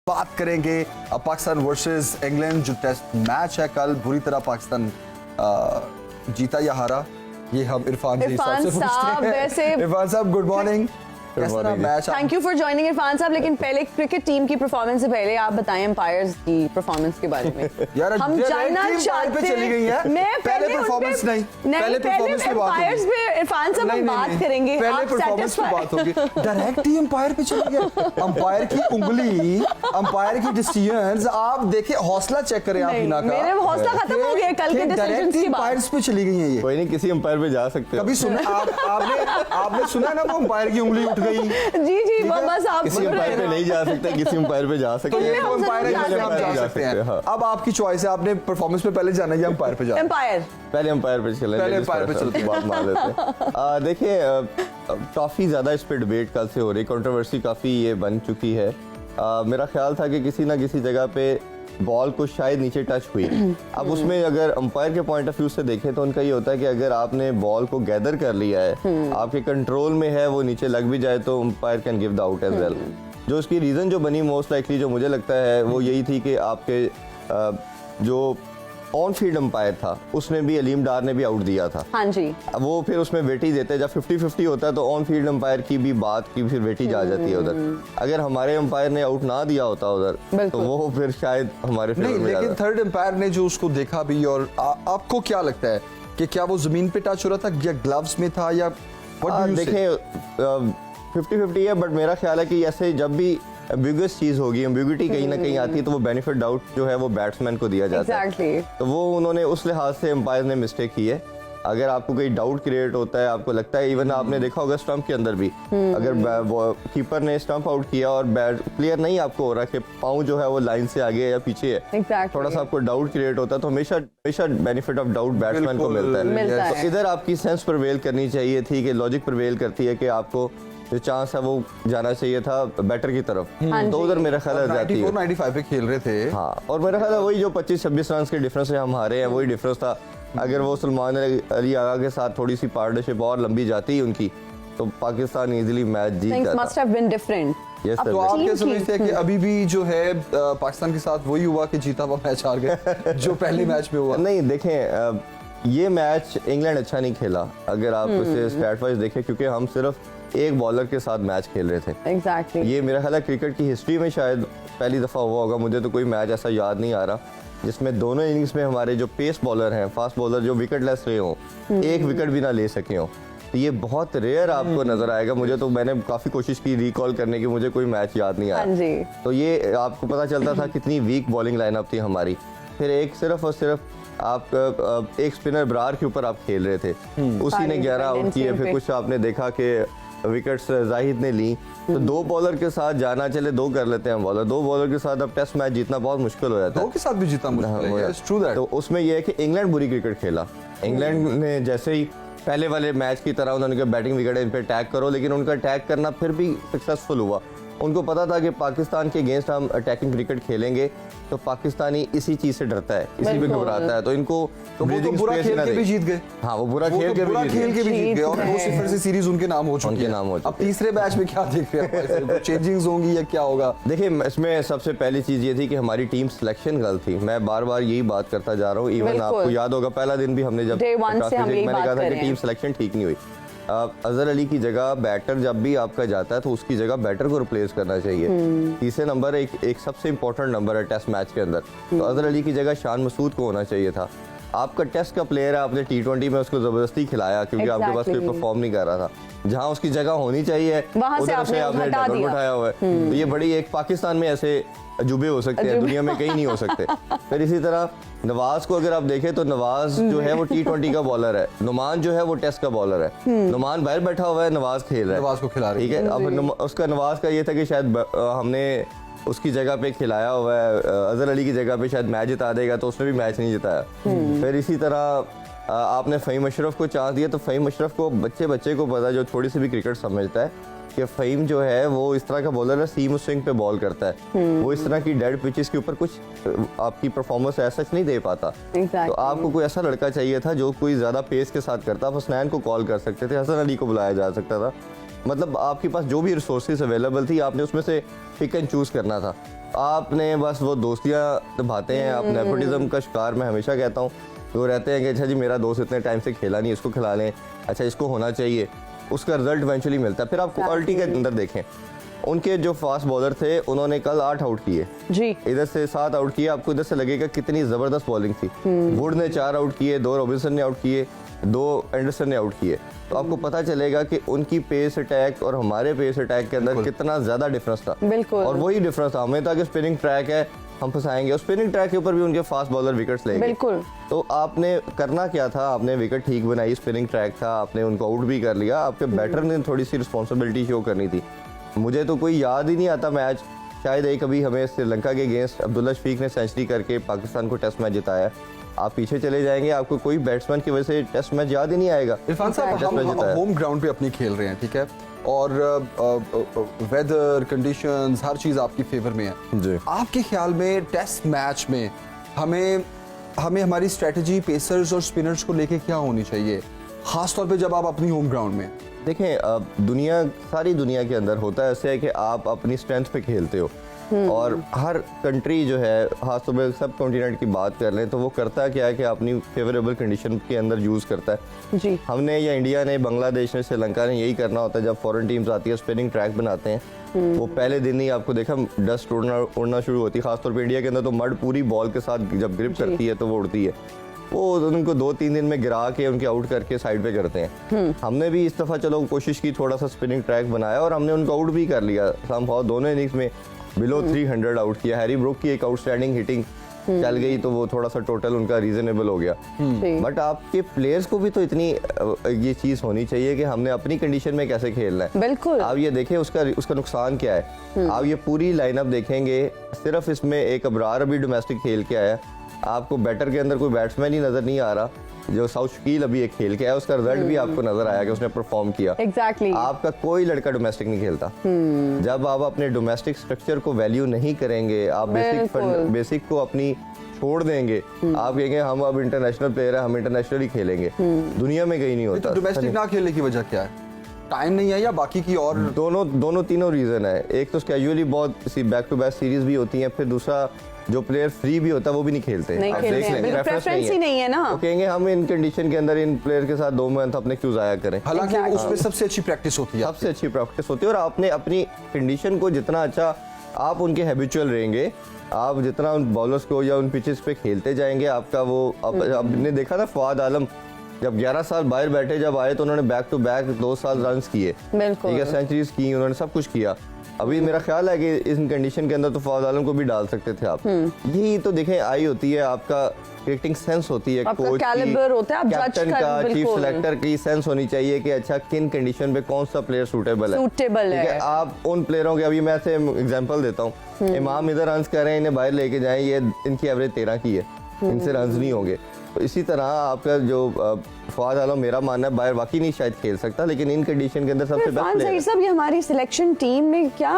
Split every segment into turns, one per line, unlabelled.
बात करेंगे Pakistan versus England जो टेस्ट मैच है कल। बुरी तरह पाकिस्तान जीता या हारा, ये हम इरफान से पूछते हैं। इरफान साहब गुड मॉर्निंग, कैसा match?
Thank you for joining Irfan साहब। लेकिन पहले क्रिकेट टीम की परफॉर्मेंस से पहले आप बताएं एम्पायर्स की परफॉर्मेंस के बारे में।
यार
हम जानना चाहते हैं।
चली गई है।
मैं
पहले परफॉर्मेंस नहीं, पहले परफॉर्मेंस पे बात
एम्पायर्स पे इरफान साहब हम बात करेंगे।
पहले परफॉर्मेंस पे बात होगी। डायरेक्ट ही एम्पायर पे चली गई। एम्पायर की उंगली, एम्पायर की डिसीजंस, आप देखिए हौसला चेक करें आप हिना का।
मेरे हौसला खत्म हो गया कल के डिसीजंस की बात।
एम्पायर्स पे चली गई है ये।
कोई नहीं, किसी एम्पायर पे जा सकते हो।
कभी सुना आपने सुना ना वो एम्पायर की उंगली उठ गई।
जी बस आप
किसी एम्पायर पे नहीं जा सकते, किसी एम्पायर पे जा सकते हैं।
तो एम्पायर जा सकते हैं। अब आपकी चॉइस है, आपने परफॉर्मेंस पे पहले जाना या एम्पायर पे जाना?
एम्पायर
पहले एम्पायर पे चले,
पहले एम्पायर पे चलते हैं,
बात मान लेते हैं। देखिए काफी ज्यादा इस पे डिबेट कल से हो रही, कंट्रोवर्सी काफी ये बन चुकी है। मेरा ख्याल था कि किसी ना किसी जगह पे बॉल को शायद नीचे टच हुई। अब उसमें अगर अंपायर के पॉइंट ऑफ व्यू से देखें तो उनका ये होता है कि अगर आपने बॉल को गैदर कर लिया है, आपके कंट्रोल में है, वो नीचे लग भी जाए तो umpire can give the out as well. जो उसकी रीजन जो बनी मोस्ट लाइकली जो मुझे लगता है वो यही थी कि आपके जो ऑन फील्ड अंपायर था उसने भी, अलीम डार ने भी आउट दिया था।
हाँ जी।
वो फिर उसमें वेटेज देते हैं, जब 50-50 होता है तो ऑन फील्ड अंपायर की भी बात की फिर वेटेज आ जाती है उधर। अगर हमारे अंपायर ने आउट ना दिया होता उधर तो वो फिर शायद हमारे फेवर में
लेकिन थर्ड अंपायर ने जो उसको देखा भी, और आपको क्या लगता है कि क्या वो जमीन पे टच हो रहा था या ग्लव्स में था या
देखें 50-50 है, बट मेरा ख्याल है कि ऐसे जब भी एम्बिगुअस चीज होगी, एम्बिगुइटी कहीं ना कहीं आती है तो वो बेनिफिट डाउट जो है वो बैट्समैन को दिया जाता है। तो वो उन्होंने उस लिहाज से एम्पायर ने मिस्टेक की है। अगर आपको कोई डाउट क्रिएट होता है, आपको लगता है, इवन आपने देखा होगा स्टंप के अंदर भी, अगर कीपर ने स्टंप आउट किया और क्लियर नहीं आपको हो रहा कि पाँव जो है वो लाइन से आगे है या पीछे है, थोड़ा सा आपको डाउट क्रिएट होता है तो हमेशा बेनिफिट ऑफ डाउट बैट्समैन को मिलता है। तो इधर आपकी सेंस प्रिवेल करनी चाहिए थी, कि लॉजिक प्रिवेल करती है कि आपको जो चांस है वो जाना चाहिए था बैटर की तरफ, तो उधर मेरा ख्याल है जाती है।
94-95 पे खेल रहे थे।
हाँ, और मेरा ख्याल है वही जो 25-26 रन के डिफरेंस से हम हारे हैं, वही डिफरेंस था। अगर वो सलमान अली आगा के साथ थोड़ी सी पार्टनरशिप और लंबी जाती उनकी तो पाकिस्तान इजीली मैच जीत जाता।
must have been different.
तो आप क्या समझते हैं कि अभी भी जो है पाकिस्तान के साथ वही हुआ कि जीता हुआ मैच हार गए जो पहले मैच में हुआ?
नहीं, देखें ये मैच इंग्लैंड अच्छा नहीं खेला अगर आप इसे स्टैट वाइज देखें, क्योंकि हम सिर्फ एक बॉलर के साथ मैच खेल रहे थे।
Exactly.
ये मेरा ख्याल है क्रिकेट की हिस्ट्री में शायद पहली दफा हुआ होगा, मुझे तो कोई मैच ऐसा याद नहीं आ रहा जिसमें दोनों इनिंग्स में हमारे जो पेस बॉलर हैं, फास्ट बॉलर जो विकेटलेस रहे हों, एक विकेट भी ना ले सके हों। तो ये बहुत रेयर आपको नजर आएगा। मुझे तो, मैंने काफी कोशिश की रिकॉल करने की, मुझे कोई मैच याद नहीं आया। तो ये आपको पता चलता था कितनी वीक बॉलिंग लाइनअप थी हमारी। फिर एक सिर्फ और सिर्फ आप एक स्पिनर ब्रार के ऊपर आप खेल रहे थे, उसी ने 11 आउट किए। फिर कुछ आपने देखा कि विकेट्स जाहिद ने ली, तो दो बॉलर के साथ जाना चले दो कर लेते हैं बॉलर, दो बॉलर के साथ अब टेस्ट मैच जीतना बहुत मुश्किल हो जाता है।
दो के साथ भी जीतना मुश्किल है, ट्रू दैट।
तो उसमें यह है कि इंग्लैंड बुरी क्रिकेट खेला। इंग्लैंड ने जैसे ही पहले वाले मैच की तरह उन्होंने बैटिंग विकेट इन पे अटैक करो, लेकिन उनका अटैक करना फिर भी सक्सेसफुल हुआ। उनको पता था कि पाकिस्तान के अगेंस्ट हम अटैकिंग क्रिकेट खेलेंगे तो पाकिस्तानी इसी चीज से डरता है, इसी पे घबराता है। तो इनको
तो वो तो बुरा खेल के भी जीत गए।
हाँ, वो बुरा खेल के
भी जीत गए और 2-0 से सीरीज उनके नाम हो चुकी है। अब तीसरे मैच में क्या देख रहे हैं, चेंजिंग्स होंगी या क्या होगा?
देखिए, इसमें सबसे पहली चीज ये थी कि हमारी टीम सिलेक्शन गलत थी। मैं बार बार यही बात करता जा रहा हूँ। इवन आपको याद होगा पहला दिन भी हमने जब मैंने कहा था कि टीम सिलेक्शन ठीक नहीं हुई। अजहर अली की जगह बैटर जब भी आपका जाता है तो उसकी जगह बैटर को रिप्लेस करना चाहिए। तीसरे नंबर एक सबसे इंपॉर्टेंट नंबर है टेस्ट मैच के अंदर, तो अजहर अली की जगह शान मसूद को होना चाहिए था। आपका टेस्ट का प्लेयर है, आपने T20 में उसको जबरदस्ती खिलाया क्योंकि आपके पास कोई परफॉर्म नहीं कर रहा था। जहां उसकी जगह होनी चाहिए उधर से आपने डगआउट उठाया हुआ है। तो ये बड़ी एक पाकिस्तान में ऐसे अजूबे हो सकते हैं, दुनिया में कहीं नहीं हो सकते। फिर इसी तरह नवाज को अगर आप देखें तो नवाज जो है वो T20 का बॉलर है, नुमान जो है वो टेस्ट का बॉलर है। नुमान बाहर बैठा हुआ है, नवाज खेल रहा है,
नवाज को खिला रहा है।
ठीक है, अब उसका नवाज का ये था कि शायद हमने उसकी जगह पे खिलाया हुआ है, अजहर अली की जगह पे शायद मैच जिता देगा, तो उसने भी मैच नहीं जिताया। फिर इसी तरह आपने फ़हीम अशरफ को चांस दिया, तो फ़हीम अशरफ को बच्चे को पता, जो थोड़ी सी भी क्रिकेट समझता है, कि फ़हीम जो है वो इस तरह का बॉलर है, सीम स्विंग पे बॉल करता है। वो इस तरह की डेड पिचेस के ऊपर कुछ आपकी परफॉर्मेंस ऐसा नहीं दे पाता। तो आपको कोई ऐसा लड़का चाहिए था जो कोई ज़्यादा पेस के साथ करता। आप हसनैन को कॉल कर सकते थे, हसन अली को बुलाया जा सकता था, मतलब आपके पास जो भी रिसोर्सेज अवेलेबल थी आपने उसमें से पिक एंड चूज करना था। आपने बस वो दोस्तियाँ निभाते हैं, आप नेपोटिज्म का शिकार मैं हमेशा कहता हूँ। वो रहते हैं कि अच्छा जी मेरा दोस्त इतने टाइम से खेला नहीं, इसको खिला लें, अच्छा इसको होना चाहिए, उसका रिजल्ट इवेंचुअली मिलता है। फिर आप क्वालिटी के अंदर देखें, उनके जो फास्ट बॉलर थे उन्होंने कल 8 आउट किए
जी,
इधर से 7 आउट किए, आपको इधर से लगेगा कितनी जबरदस्त बॉलिंग थी। वुड ने 4 आउट किए, 2 रॉबिन्सन ने आउट किए, 2 एंडरसन ने आउट किए। तो आपको पता चलेगा कि उनकी पेस अटैक और हमारे पेस अटैक के अंदर कितना ज्यादा डिफरेंस था।
बिल्कुल।
और वही डिफरेंस था, हमें था कि स्पिनिंग ट्रैक है हम फंसाएंगे, और स्पिनिंग ट्रैक के ऊपर भी उनके फास्ट बॉलर विकेट्स लेंगे।
बिल्कुल।
तो आपने करना क्या था, आपने विकेट ठीक बनाई, स्पिनिंग ट्रैक था, आपने उनको आउट भी कर लिया। आपके बैटर ने थोड़ी सी रिस्पॉन्सिबिलिटी शो करनी थी। मुझे तो कोई याद ही नहीं आता मैच, शायद एक अभी हमें श्रीलंका के अगेंस्ट अब्दुल्ला शफीक ने सेंचुरी करके पाकिस्तान को टेस्ट मैच जिताया। आप पीछे चले जाएंगे, आपको कोई बैट्समैन की वजह से टेस्ट मैच याद ही नहीं आएगा।
इरफान साहब, हम होम ग्राउंड पे अपनी खेल रहे हैं, ठीक है, और वेदर कंडीशंस हर चीज़ आपकी फेवर में है
जी।
आपके ख्याल में टेस्ट मैच में हमें हमारी स्ट्रेटजी पेसर्स और स्पिनर्स को लेके क्या होनी चाहिए, खास तौर पे जब आप अपनी होम ग्राउंड में?
देखें, सारी दुनिया के अंदर होता है ऐसे है कि आप अपनी स्ट्रेंथ पे खेलते हो, और हर कंट्री जो है, खासतौर पर सब कॉन्टिनेंट की बात कर लें तो वो करता क्या है कि अपनी फेवरेबल कंडीशन के अंदर यूज़ करता है।
जी।
हमने या इंडिया ने, बांग्लादेश ने, श्रीलंका ने यही करना होता है। जब फॉरेन टीम्स आती है स्पिनिंग ट्रैक बनाते हैं, वो पहले दिन ही आपको देखा डस्ट उड़ना शुरू होती है। खासतौर पर इंडिया के अंदर तो मड पूरी बॉल के साथ जब ग्रिप करती है तो वो उड़ती है। वो उनको 2-3 दिन में गिरा के उनके आउट करके साइड पे करते हैं। हमने भी इस दफ़ा चलो कोशिश की, थोड़ा सा स्पिनिंग ट्रैक बनाया और हमने उनको आउट भी कर लिया। समहाउ दोनों इनिंग्स में बिलो 300 आउट किया। हैरी ब्रूक की एक आउटस्टैंडिंग हिटिंग चल गई तो वो थोड़ा सा टोटल उनका रीजनेबल हो गया। बट आपके प्लेयर्स को भी तो इतनी ये चीज़ होनी चाहिए कि हमने अपनी कंडीशन में कैसे खेलना है।
बिल्कुल।
आप ये देखें उसका नुकसान क्या है। आप ये पूरी लाइनअप देखेंगे, सिर्फ इसमें एक अबरार अभी डोमेस्टिक खेल के आया, आपको बैटर के अंदर कोई बैट्समैन ही नजर नहीं आ रहा। जो साउथ शकील अभी एक खेल के आया, उसका रिजल्ट भी आपको नजर आया कि उसने परफॉर्म किया।
Exactly.
आपका कोई लड़का डोमेस्टिक नहीं खेलता। जब आप अपने डोमेस्टिक स्ट्रक्चर को वैल्यू नहीं करेंगे, आप बेसिक को अपनी छोड़ देंगे, आप कहेंगे हम अब इंटरनेशनल प्लेयर है, हम इंटरनेशनल ही खेलेंगे, दुनिया में कहीं नहीं होता।
डोमेस्टिक ना खेलने की वजह क्या है? टाइम नहीं है या बाकी की और?
तीनों रीजन है। एक तो कैजुअली बहुत बैक टू बैक सीरीज भी होती है, फिर दूसरा जो प्लेयर फ्री भी होता है वो भी नहीं खेलते हैं।
प्रेफरेंस ही नहीं है ना।
तो कहेंगे हम इन कंडीशन के अंदर इन प्लेयर के साथ 2 मंथ अपने क्यों जाया करें।
हालांकि उसमें सबसे अच्छी प्रैक्टिस होती है।
सबसे अच्छी प्रैक्टिस होती है, और आपने अपनी कंडीशन को जितना अच्छा आप उनके हैबिचुअल रहेंगे, आप जितना उन बॉलर्स को या उन पिचेस पे खेलते जाएंगे, आपका वो आपने देखा था फवाद आलम जब 11 साल बाहर बैठे जब आए तो उन्होंने बैक टू बैक 2 साल रन किए, ठीक है, सेंचुरीज की, उन्होंने सब कुछ किया। अभी मेरा ख्याल है कि इस कंडीशन के अंदर तो फवाद आलम को भी डाल सकते थे आप। यही तो देखें आई होती है, आपका क्रिकेटिंग सेंस होती है, कोच की, कैप्टन का, चीफ सिलेक्टर की सेंस होनी चाहिए कि अच्छा किन कंडीशन पे कौन सा प्लेयर सूटेबल है। ठीक है, आप उन प्लेयरों के, अभी मैं से एग्जांपल देता हूँ, इमाम इधर रन कर रहे हैं, इन्हें बाहर लेके जाएं, ये इनकी एवरेज 13 की है, इनसे रन नहीं होंगे। तो इसी तरह आपका जो फवाद आलम, मेरा मानना है बाहर वाकई नहीं शायद खेल सकता, लेकिन इन कंडीशन के अंदर सबसे बेस्ट प्लेयर है।
सब ये हमारी सिलेक्शन टीम में क्या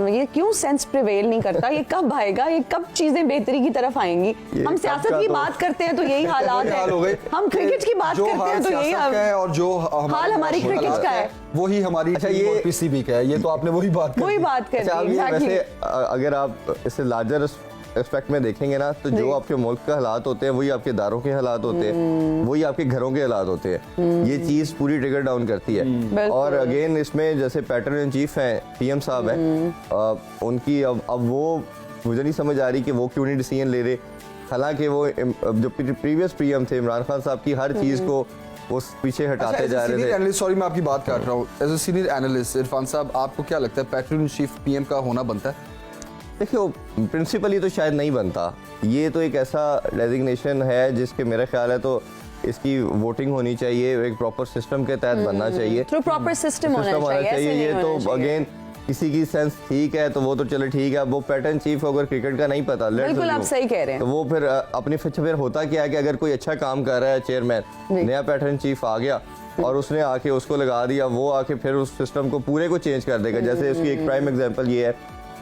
ये क्यों सेंस प्रिवेल नहीं करता? ये कब आएगा? ये कब चीजें बेहतरी की तरफ आएंगी? हम सियासत की बात करते हैं तो यही हालात है, हम क्रिकेट की बात करते हैं तो यही है,
और जो
हाल हमारी क्रिकेट का है
वही हमारी पीसीबी का है। ये तो आपने वही बात
करी। अगर आप इससे लार्जर एस्पेक्ट में देखेंगे ना तो जो आपके मुल्क के हालात होते हैं वही आपके इदारों के हालात होते हैं, वही आपके घरों के हालात होते हैं। ये चीज पूरी ट्रिगर डाउन करती है। और अगेन इसमें जैसे पैटर्न इन चीफ हैं, पीएम साहब हैं, उनकी अब वो मुझे नहीं समझ आ रही कि वो क्यों नहीं डिसीजन ले रहे। हालांकि वो जो प्रीवियस पीएम थे इमरान खान साहब की हर चीज को वो पीछे हटाते जा रहे थे।
सॉरी मैं आपकी बात काट रहा हूँ। As a senior analyst Irfan साहब, आपको क्या लगता है पैटर्न इन चीफ पीएम का होना बनता है?
देखियो, प्रिंसिपली तो शायद नहीं बनता। ये तो एक ऐसा डेजिग्नेशन है जिसके मेरा ख्याल है तो इसकी वोटिंग होनी चाहिए, एक प्रॉपर सिस्टम के तहत बनना चाहिए,
थ्रू प्रॉपर सिस्टम होना चाहिए।
ये तो अगेन किसी की सेंस ठीक है तो वो तो चलो ठीक है। वो पैटर्न चीफ अगर क्रिकेट का नहीं पता,
बिल्कुल आप सही कह रहे हैं,
तो वो फिर अपनी फिर होता क्या है कि अगर कोई अच्छा काम कर रहा है चेयरमैन, नया पैटर्न चीफ आ गया और उसने आके उसको लगा दिया, वो आके फिर उस सिस्टम को पूरे को चेंज कर देगा। जैसे इसकी एक प्राइम एग्जांपल ये है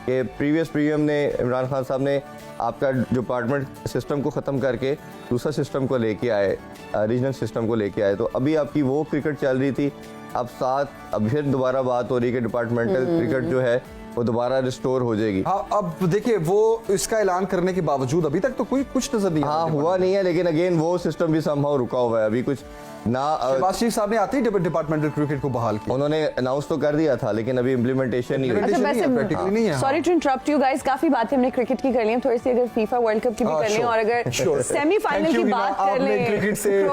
कि प्रीवियस पीएम ने, इमरान खान साहब ने आपका डिपार्टमेंट सिस्टम को ख़त्म करके दूसरा सिस्टम को लेके आए, रीजनल सिस्टम को लेके आए। तो अभी आपकी वो क्रिकेट चल रही थी अब फिर दोबारा बात हो रही है कि डिपार्टमेंटल क्रिकेट जो है वो दोबारा रिस्टोर हो जाएगी।
हाँ, अब देखिए वो इसका ऐलान करने के बावजूद अभी तक तो कोई कुछ नजर नहीं
हाँ हुआ नहीं है, लेकिन अगेन वो सिस्टम भी समहाउ रुका हुआ है अभी कुछ ना।
शहबाज शरीफ साहब ने आते ही डिपार्टमेंटल क्रिकेट को बहाल किया,
उन्होंने अनाउंस तो कर दिया था लेकिन अभी इम्प्लीमेंटेशन नहीं हुई।
Sorry to interrupt you guys, काफी बातें हमने क्रिकेट की कर ली, थोड़ी सी अगर फीफा वर्ल्ड कप की भी कर लें और अगर सेमीफाइनल की बात कर लें
क्रिकेट से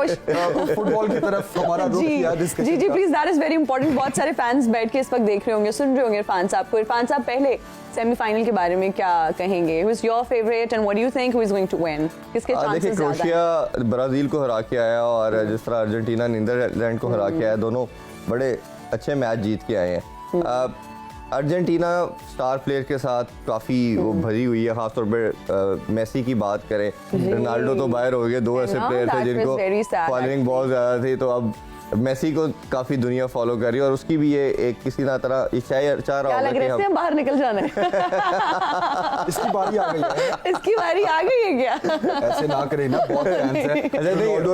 फुटबॉल की तरफ हमारा रुख किया डिस्कशन।
जी जी please, that is very important. बहुत सारे फैंस बैठ के इस वक्त देख रहे होंगे, सुन रहे होंगे इरफान साहब को। इरफान साहब पहले सेमीफाइनल के बारे में क्या कहेंगे? Who is your favourite and what do you think who is going to win? किसके चांसेस ज्यादा हैं?
क्रोएशिया ब्राजील को हरा के आया और जिस तरह अर्जेंटीना नीदरलैंड को हरा के आया, दोनों बड़े अच्छे मैच जीत के आए हैं। अर्जेंटीना स्टार प्लेयर के साथ काफी वो भरी हुई है, खासतौर पे मेसी की बात करें, रोनाल्डो तो बाहर हो गए, दो ऐसे प्लेयर थे जिनको फॉलोइंग बहुत ज्यादा थी, तो अब मेसी को काफी दुनिया फॉलो कर रही है और उसकी भी ये एक किसी ना तरह चाह रहा होगा कि
हम बाहर निकल जाना है।
इसकी बारी आ गई है,
इसकी बारी आ गई है क्या?
ऐसे ना करें ना, बहुत फैंस हैं।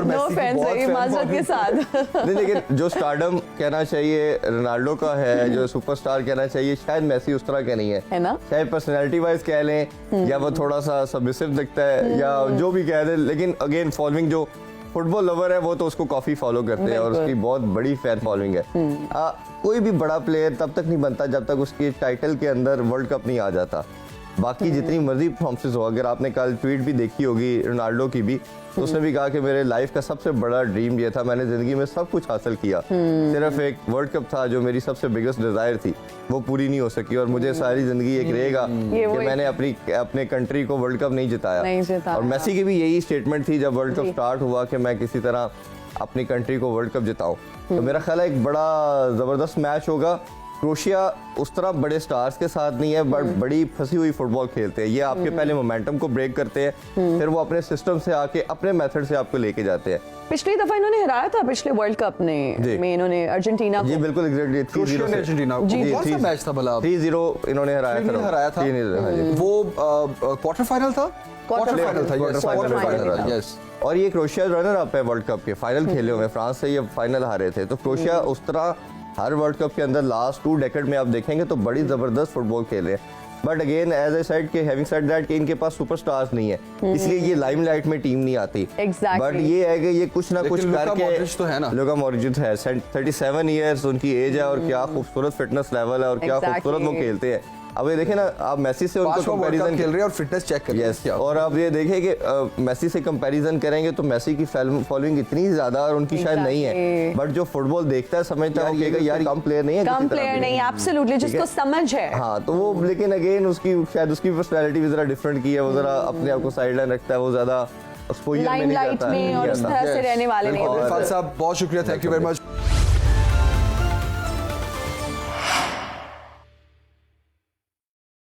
नो फैंस है माजरत के साथ।
नहीं, लेकिन जो स्टारडम कहना चाहिए रोनाल्डो का है, जो सुपरस्टार कहना चाहिए शायद मेसी उस तरह का नहीं है
ना,
चाहे पर्सनैलिटी वाइज कह लें या वो थोड़ा सा सबमिसिव दिखता है या जो भी कह दे, लेकिन अगेन फॉलोइंग जो फुटबॉल लवर है वो तो उसको काफी फॉलो करते हैं और उसकी बहुत बड़ी फैन फॉलोइंग है। कोई भी बड़ा प्लेयर तब तक नहीं बनता जब तक उसके टाइटल के अंदर वर्ल्ड कप नहीं आ जाता। बाकी जितनी मर्जी परफॉर्मेंस हो, अगर आपने कल ट्वीट भी देखी होगी रोनाल्डो की भी, तो उसने भी कहा कि मेरे लाइफ का सबसे बड़ा ड्रीम ये था, मैंने जिंदगी में सब कुछ हासिल किया, सिर्फ एक वर्ल्ड कप था जो मेरी सबसे बिगेस्ट डिजायर थी, वो पूरी नहीं हो सकी और मुझे सारी जिंदगी एक रहेगा कि मैंने अपने कंट्री को वर्ल्ड कप नहीं जिताया। और मेसी की भी यही स्टेटमेंट थी जब वर्ल्ड कप स्टार्ट हुआ कि मैं किसी तरह अपनी कंट्री को वर्ल्ड कप जिताऊं। तो मेरा ख्याल है एक बड़ा जबरदस्त मैच होगा। क्रोएशिया उस तरह बड़े स्टार्स के साथ नहीं है, बट बड़ी फंसी हुई फुटबॉल खेलते हैं। ये आपके पहले मोमेंटम को ब्रेक करते हैं, फिर वो अपने सिस्टम से आके अपने मेथड से आपको लेके जाते हैं।
पिछली दफा इन्होंने हराया था, पिछले वर्ल्ड कप में इन्होंने अर्जेंटीना को।
जी बिल्कुल एग्जैक्टली 3-0 से
अर्जेंटीना को। कौन सा मैच था भला?
3-0 इन्होंने हराया था।
वो क्वार्टर फाइनल था,
यस। और ये क्रोएशिया रनर अप है वर्ल्ड कप के, फाइनल खेले हुए फ्रांस से, ये फाइनल हारे थे। तो क्रोएशिया उस तरह हर वर्ल्ड कप के अंदर लास्ट 2 डेकेड में आप देखेंगे तो बड़ी जबरदस्त फुटबॉल खेल रहे हैं। But again as a side के हैविंग सेड दैट कि इनके पास सुपरस्टार्स नहीं है, इसलिए ये लाइमलाइट में टीम नहीं आती। बट ये है कि ये कुछ ना कुछ करके,
तो है ना,
लुका मॉड्रिच है, 37 इयर्स उनकी एज है और क्या खूबसूरत फिटनेस लेवल है और क्या खूबसूरत वो खेलते हैं। अब ये देखें ना, आप मेसी से उनको कंपैरिजन
खेल रहे हैं और फिटनेस चेक कर रहे हैं।
और आप ये देखें कि मेसी से कंपैरिजन करेंगे तो मेसी की फॉलोइंग इतनी ज्यादा और उनकी शायद नहीं है, बट जो फुटबॉल देखता है समझता है कि यार कम प्लेयर नहीं है,
कम प्लेयर नहीं है, एब्सोल्युटली, जिसको समझ है।
हाँ, तो वो लेकिन अगेन उसकी शायद उसकी पर्सनालिटी भी जरा डिफरेंट की है, वो जरा अपने आप को साइडलाइन रखता है, वो ज्यादा एक्सपोजर में नहीं जाता
और उस तरह से रहने वाले नहीं।
बहुत शुक्रिया, थैंक यू वेरी मच।